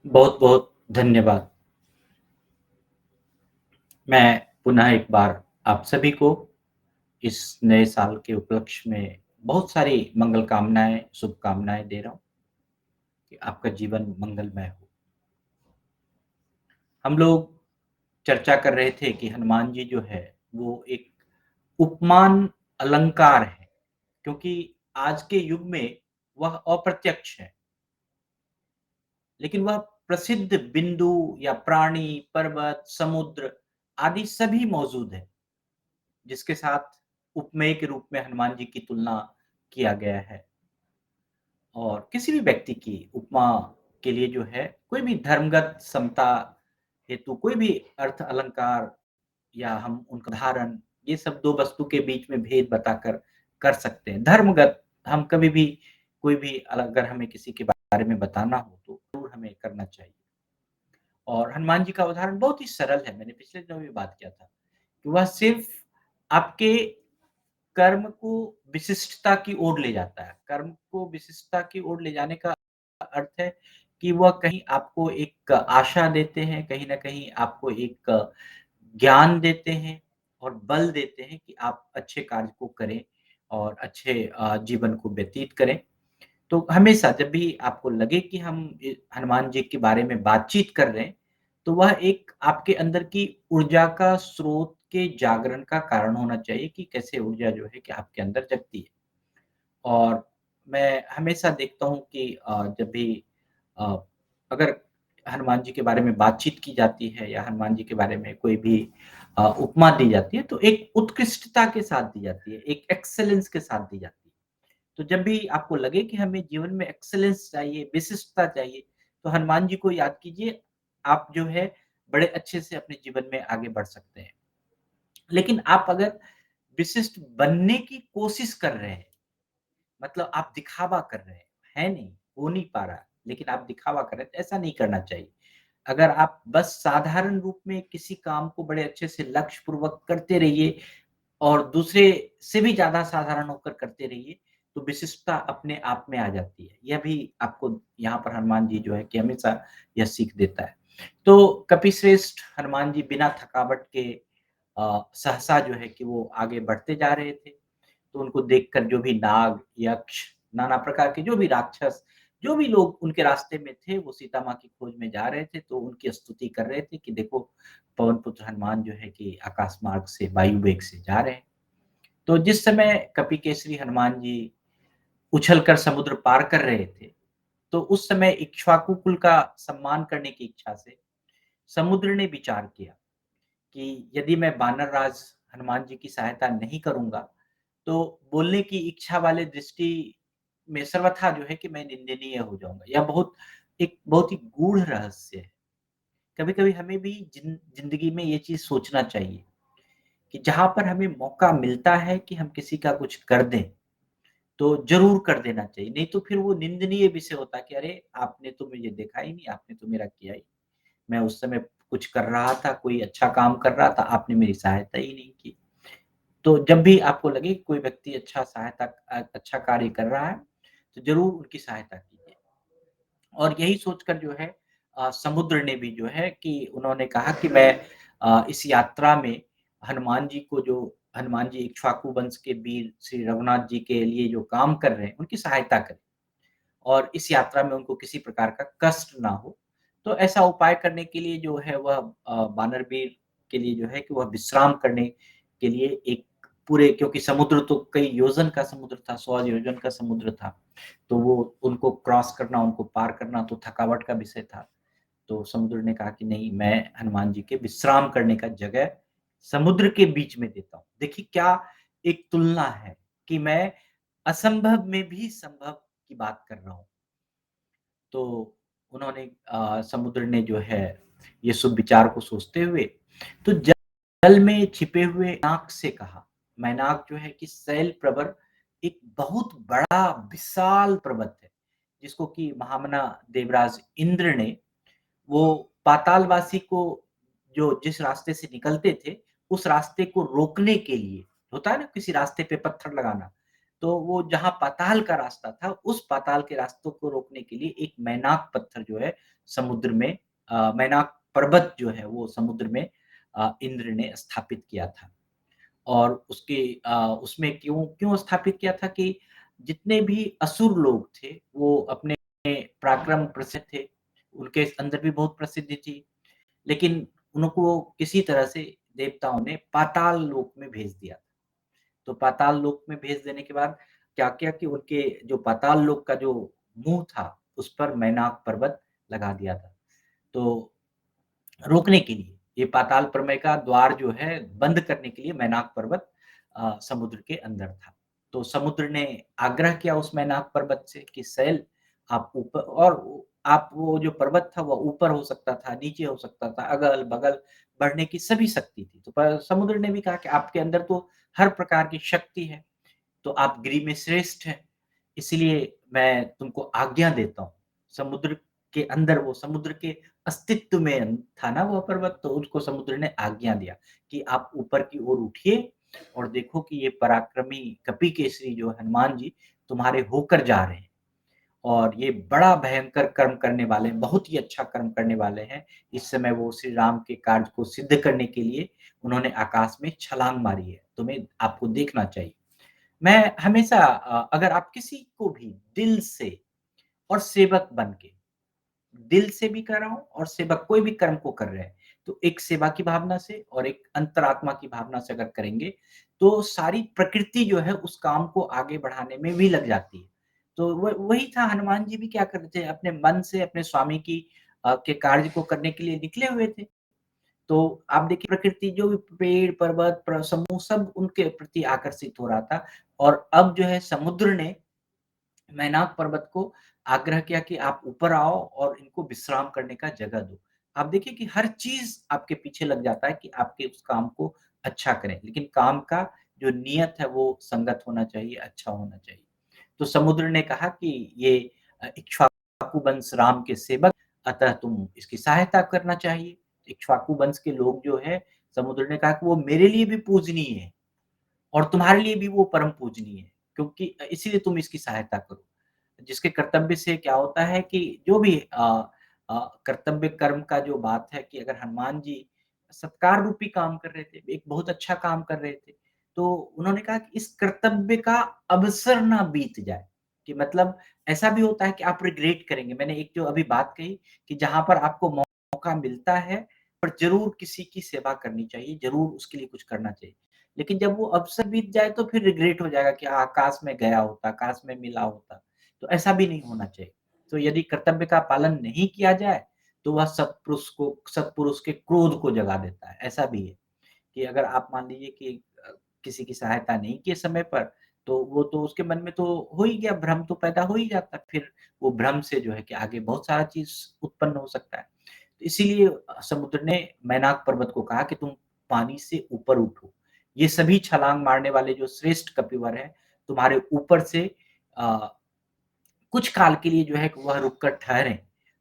बहुत बहुत धन्यवाद। मैं पुनः एक बार आप सभी को इस नए साल के उपलक्ष्य में बहुत सारी मंगल कामनाएं, शुभकामनाएं दे रहा हूं कि आपका जीवन मंगलमय हो। हम लोग चर्चा कर रहे थे कि हनुमान जी जो है वो एक उपमान अलंकार है, क्योंकि आज के युग में वह अप्रत्यक्ष है, लेकिन वह प्रसिद्ध बिंदु या प्राणी, पर्वत, समुद्र आदि सभी मौजूद है, जिसके साथ उपमेय के रूप में हनुमान जी की तुलना किया गया है। और किसी भी व्यक्ति की उपमा के लिए जो है कोई भी धर्मगत समता हेतु कोई भी अर्थ अलंकार या हम उनका उदाहरण, ये सब दो वस्तु के बीच में भेद बताकर कर सकते हैं। धर्मगत हम कभी भी कोई भी अगर हमें किसी के बारे में बताना हो तो जरूर हमें करना चाहिए। और हनुमान जी का उदाहरण बहुत ही सरल है, मैंने पिछले दिनों भी बात किया था कि वह सिर्फ आपके कर्म को विशिष्टता की ओर ले जाता है। कर्म को विशिष्टता की ओर ले जाने का अर्थ है कि वह कहीं आपको एक आशा देते हैं, कहीं न कहीं आपको एक ज्ञान देते हैं और बल देते हैं कि आप अच्छे कार्य को करें और अच्छे जीवन को व्यतीत करें। तो हमेशा जब भी आपको लगे कि हम हनुमान जी के बारे में बातचीत कर रहे हैं, तो वह एक आपके अंदर की ऊर्जा का स्रोत के जागरण का कारण होना चाहिए कि कैसे ऊर्जा जो है कि आपके अंदर जगती है। और मैं हमेशा देखता हूँ कि जब भी अ, अगर हनुमान जी के बारे में बातचीत की जाती है या हनुमान जी के बारे में कोई भी उपमा दी जाती है, तो एक उत्कृष्टता के साथ दी जाती है, एक एक्सेलेंस के साथ दी जाती है। तो जब भी आपको लगे कि हमें जीवन में एक्सेलेंस चाहिए, विशिष्टता चाहिए, तो हनुमान जी को याद कीजिए, आप जो है बड़े अच्छे से अपने जीवन में आगे बढ़ सकते हैं। लेकिन आप अगर विशिष्ट बनने की कोशिश कर रहे हैं, मतलब आप दिखावा कर रहे हैं, है नहीं, हो नहीं पा रहा, लेकिन आप दिखावा कर रहे हैं, तो ऐसा नहीं करना चाहिए। अगर आप बस साधारण रूप में किसी काम को बड़े अच्छे से लक्ष्य पूर्वक करते रहिए और दूसरे से भी ज़्यादा साधारण होकर करते रहिए, तो विशिष्टता अपने आप में आ जाती है। यह भी आपको यहाँ पर हनुमान जी जो है कि हमेशा यह सीख देता है। तो कपिश्रेष्ठ हनुमान जी बिना थकावट के सहसा जो है कि वो आगे बढ़ते जा रहे थे। तो उनको देखकर जो भी नाग, यक्ष, नाना प्रकार के जो भी राक्षस, जो भी लोग उनके रास्ते में थे, वो सीता माँ की खोज में जा रहे थे, तो उनकी स्तुति कर रहे थे कि देखो पवन पुत्र हनुमान जो है कि आकाश मार्ग से, वायु वेग से जा रहे हैं। तो जिस समय कपि केसरी हनुमान जी उछलकर समुद्र पार कर रहे थे, तो उस समय इक्ष्वाकु कुल का सम्मान करने की इच्छा से समुद्र ने विचार किया कि यदि मैं वानर राज हनुमान जी की सहायता नहीं करूँगा, तो बोलने की इच्छा वाले दृष्टि में सर्वथा जो है कि मैं निंदनीय हो जाऊँगा। यह बहुत ही गूढ़ रहस्य है। कभी-कभी हमें भी ज़िंदगी में ये चीज़ सोचना चाहिए कि जहाँ पर हमें मौका मिलता है कि हम किसी का कुछ कर दें, तो ज़रूर कर देना चाहिए। नहीं तो फिर वो निंदनीय विषय होता है कि अरे! आपने तो मुझे देखा ही नहीं, आपने तो मेरा किया ही, मैं उस समय कुछ कर रहा था, कोई अच्छा काम कर रहा था, आपने मेरी सहायता ही नहीं की। तो जब भी आपको लगे कि कोई व्यक्ति अच्छा कार्य कर रहा है, तो ज़रूर उनकी सहायता कीजिए। और यही सोचकर जो है समुद्र ने भी जो है कि उन्होंने कहा कि मैं इस यात्रा में हनुमान जी इक्ष्वाकु वंश के वीर श्री रघुनाथ जी के लिए जो काम कर रहे हैं, उनकी सहायता करें और इस यात्रा में उनको किसी प्रकार का कष्ट ना हो। तो ऐसा उपाय करने के लिए जो है वह वानर वीर के लिए जो है कि वह विश्राम करने के लिए एक पूरे, क्योंकि समुद्र तो कई योजन का समुद्र था, 100 योजन का समुद्र था। तो वो उनको क्रॉस करना, उनको पार करना तो थकावट का विषय था। तो समुद्र ने कहा कि नहीं, मैं हनुमान जी के विश्राम करने का जगह समुद्र के बीच में देता हूँ। देखिए क्या एक तुलना है कि मैं असंभव में भी संभव की बात कर रहा हूँ। तो उन्होंने समुद्र ने जो है ये शुभ विचार को सोचते हुए तो जल में छिपे हुए नाग से कहा। मैनाक जो है कि शैल प्रवर एक बहुत बड़ा विशाल पर्वत है, जिसको कि महामना देवराज इंद्र ने वो पातालवासी को जो जिस रास्ते से निकलते थे, उस रास्ते को रोकने के लिए होता है ना किसी रास्ते पे पत्थर लगाना, तो वो जहाँ पाताल का रास्ता था, उस पाताल के रास्तों को रोकने के लिए एक मैनाक पत्थर जो है समुद्र में मैनाक पर्वत जो है वो समुद्र में इंद्र ने स्थापित किया था। और उसमें क्यों क्यों स्थापित किया था कि जितने भी असुर लोग थे, वो अपने पराक्रम प्रसिद्ध थे, उनके अंदर भी बहुत प्रसिद्धि थी, लेकिन उनको किसी तरह से देवताओं ने पाताल लोक में भेज दिया। तो पाताल लोक में भेज देने के बाद क्या किया कि उनके जो पाताल लोक का जो मुँह था, उस पर मैनाक पर्वत लगा दिया था। तो रोकने के लिए, ये पाताल प्रमेय का द्वार जो है बंद करने के लिए मैनाक पर्वत समुद्र के अंदर था। तो समुद्र ने आग्रह किया उस मैनाक पर्वत से कि सैल आप ऊपर और आप वो जो पर्वत था वो ऊपर हो सकता था, नीचे हो सकता था, अगल-बगल बढ़ने की सभी शक्ति थी। तो पर समुद्र ने भी कहा कि आपके अंदर तो हर प्रकार की शक्ति है, तो आप गिरि में श्रेष्ठ हैं, इसलिए मैं तुमको आज्ञा देता हूँ। समुद्र के अंदर वो समुद्र के अस्तित्व में था ना वो पर्वत, तो उसको समुद्र ने आज्ञा दिया कि आप ऊपर की ओर उठिए और देखो कि ये पराक्रमी कपीकेसरी जो हनुमान जी तुम्हारे होकर जा रहे हैं और ये बड़ा भयंकर कर्म करने वाले हैं, बहुत ही अच्छा कर्म करने वाले हैं। इस समय वो श्री राम के कार्य को सिद्ध करने के लिए उन्होंने आकाश में छलांग मारी है, तुम्हें आपको देखना चाहिए। मैं हमेशा अगर आप किसी को भी दिल से और सेवक बन के, दिल से भी कर रहा हूँ और सेवक कोई भी कर्म को कर रहे हैं, तो एक सेवा की भावना से और एक अंतरात्मा की भावना से अगर करेंगे, तो सारी प्रकृति जो है उस काम को आगे बढ़ाने में भी लग जाती है। तो वही था हनुमान जी भी क्या कर रहे थे, अपने मन से अपने स्वामी की के कार्य को करने के लिए निकले हुए थे। तो आप देखिए प्रकृति जो भी पेड़, पर्वत, समूह सब उनके प्रति आकर्षित हो रहा था और अब जो है समुद्र ने मैनाक पर्वत को आग्रह किया कि आप ऊपर आओ और इनको विश्राम करने का जगह दो। आप देखिए कि हर चीज़ आपके पीछे लग जाता है कि आपके उस काम को अच्छा करें, लेकिन काम का जो नियत है वो संगत होना चाहिए, अच्छा होना चाहिए। तो समुद्र ने कहा कि ये इक्ष्वाकु वंश राम के सेवक, अतः तुम इसकी सहायता करना चाहिए। इक्ष्वाकु वंश के लोग जो है, समुद्र ने कहा कि वो मेरे लिए भी पूजनीय है और तुम्हारे लिए भी वो परम पूजनीय है, क्योंकि इसीलिए तुम इसकी सहायता करो। जिसके कर्तव्य से क्या होता है कि जो भी कर्तव्य कर्म का जो बात है कि अगर हनुमान जी सत्कार रूपी काम कर रहे थे, एक बहुत अच्छा काम कर रहे थे, तो उन्होंने कहा कि इस कर्तव्य का अवसर ना बीत जाए, कि मतलब ऐसा भी होता है कि आप रिग्रेट करेंगे। मैंने एक जो अभी बात कही कि जहाँ पर आपको मौका मिलता है, पर ज़रूर किसी की सेवा करनी चाहिए, ज़रूर उसके लिए कुछ करना चाहिए। लेकिन जब वो अवसर बीत जाए तो फिर रिग्रेट हो जाएगा कि काश मैं गया होता, काश मैं मिला होता। तो ऐसा भी नहीं होना चाहिए। तो यदि कर्तव्य का पालन नहीं किया जाए, तो वह सत्पुरुष के क्रोध को जगा देता है। ऐसा भी है कि अगर आप मान लीजिए कि किसी की सहायता नहीं किए समय पर, तो वो तो उसके मन में तो हो ही गया, भ्रम तो पैदा हो ही जाता है। फिर वो भ्रम से जो है कि आगे बहुत सारा चीज़ उत्पन्न हो सकता है। तो इसीलिए समुद्र ने मैनाक पर्वत को कहा कि तुम पानी से ऊपर उठो। ये सभी छलांग मारने वाले जो श्रेष्ठ कपिवर हैं, तुम्हारे ऊपर से अ, कुछ काल के लिए जो है वह रुक कर ठहरें,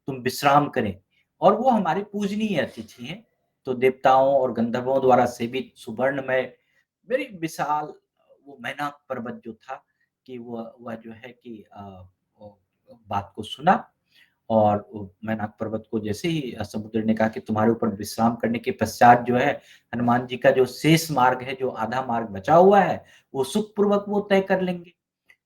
तुम विश्राम करें और वो हमारे पूजनीय अतिथि हैं। तो देवताओं और गंधर्वों द्वारा सेवित सुवर्णमय बड़ी विशाल वो मैनाक पर्वत जो था कि वह जो है कि वो बात को सुना और वो मैनाक पर्वत को जैसे ही समुद्र ने कहा कि तुम्हारे ऊपर विश्राम करने के पश्चात जो है हनुमान जी का जो शेष मार्ग है, जो आधा मार्ग बचा हुआ है, वो सुखपूर्वक वो तय कर लेंगे।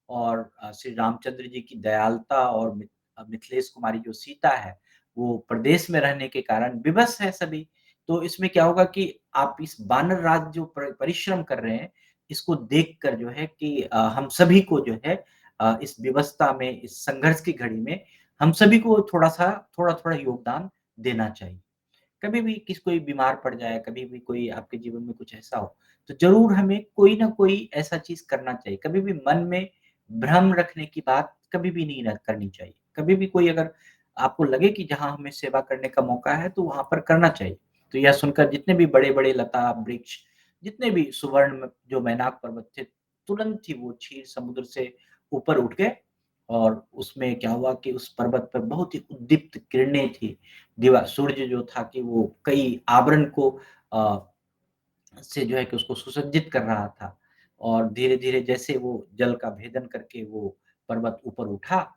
और श्री रामचंद्र जी की दयालुता और मिथिलेश कुमारी जो सीता है, वो प्रदेश में रहने के कारण विवश है सभी। तो इसमें क्या होगा कि आप इस वानर राज जो परिश्रम कर रहे हैं, इसको देखकर जो है कि हम सभी को जो है इस विवशता में, इस संघर्ष की घड़ी में हम सभी को थोड़ा-थोड़ा योगदान देना चाहिए। कभी भी कोई बीमार पड़ जाए, कभी भी कोई आपके जीवन में कुछ ऐसा हो, तो ज़रूर हमें कोई न कोई ऐसा चीज़ करना चाहिए। कभी भी मन में भ्रम रखने की बात कभी भी नहीं करनी चाहिए। कभी भी कोई अगर आपको लगे कि जहाँ हमें सेवा करने का मौका है, तो वहाँ पर करना चाहिए। तो यह सुनकर जितने भी बड़े-बड़े लता, वृक्ष, जितने भी सुवर्ण जो मैनाक पर्वत थे, तुरंत ही वो क्षीर समुद्र से ऊपर उठ गए और उसमें क्या हुआ कि उस पर्वत पर बहुत ही उद्दीप्त किरणें थी। सूर्य जो था कि वो कई आवरण को अ, से जो है कि उसको सुसज्जित कर रहा था और धीरे-धीरे जैसे वो जल का भेदन करके वो पर्वत ऊपर उठा,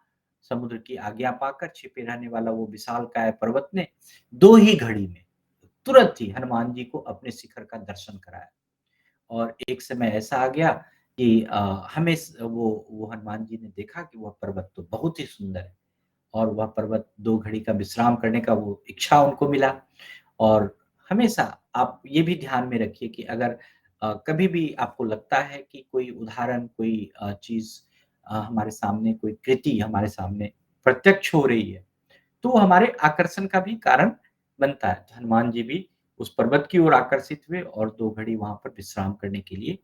समुद्र की आज्ञा पाकर छिपे रहने वाला वो विशालकाय पर्वत ने 2 ही घड़ी में तुरंत ही हनुमान जी को अपने शिखर का दर्शन कराया। और एक समय ऐसा आ गया कि हमें स वो हनुमान जी ने देखा कि वह पर्वत तो बहुत ही सुंदर है और वह पर्वत 2 घड़ी का विश्राम करने का वो इच्छा उनको मिला। और हमेशा आप ये भी ध्यान में रखिए कि अगर कभी भी आपको लगता है कि कोई उदाहरण, कोई चीज़ हमारे सामने, कोई कृति हमारे सामने प्रत्यक्ष हो रही है, तो वो हमारे आकर्षण का भी कारण बनता है। तो हनुमान जी भी उस पर्वत की ओर आकर्षित हुए और 2 घड़ी वहाँ पर विश्राम करने के लिए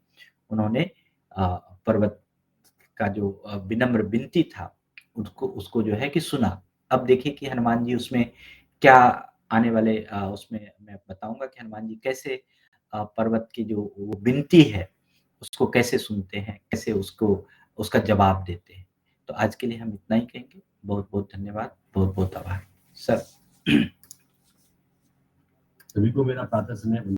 उन्होंने अ, पर्वत का जो विनम्र विनती था, उसको उसको जो है कि सुना। अब देखिए कि हनुमान जी उसमें क्या आने वाले उसमें मैं बताऊँगा कि हनुमान जी कैसे पर्वत की जो वो विनती है, उसको कैसे सुनते हैं, कैसे उसको उसका जवाब देते हैं। तो आज के लिए हम इतना ही कहेंगे। बहुत-बहुत धन्यवाद, बहुत-बहुत आभार। सर सभी को मेरा प्रातः स्नेह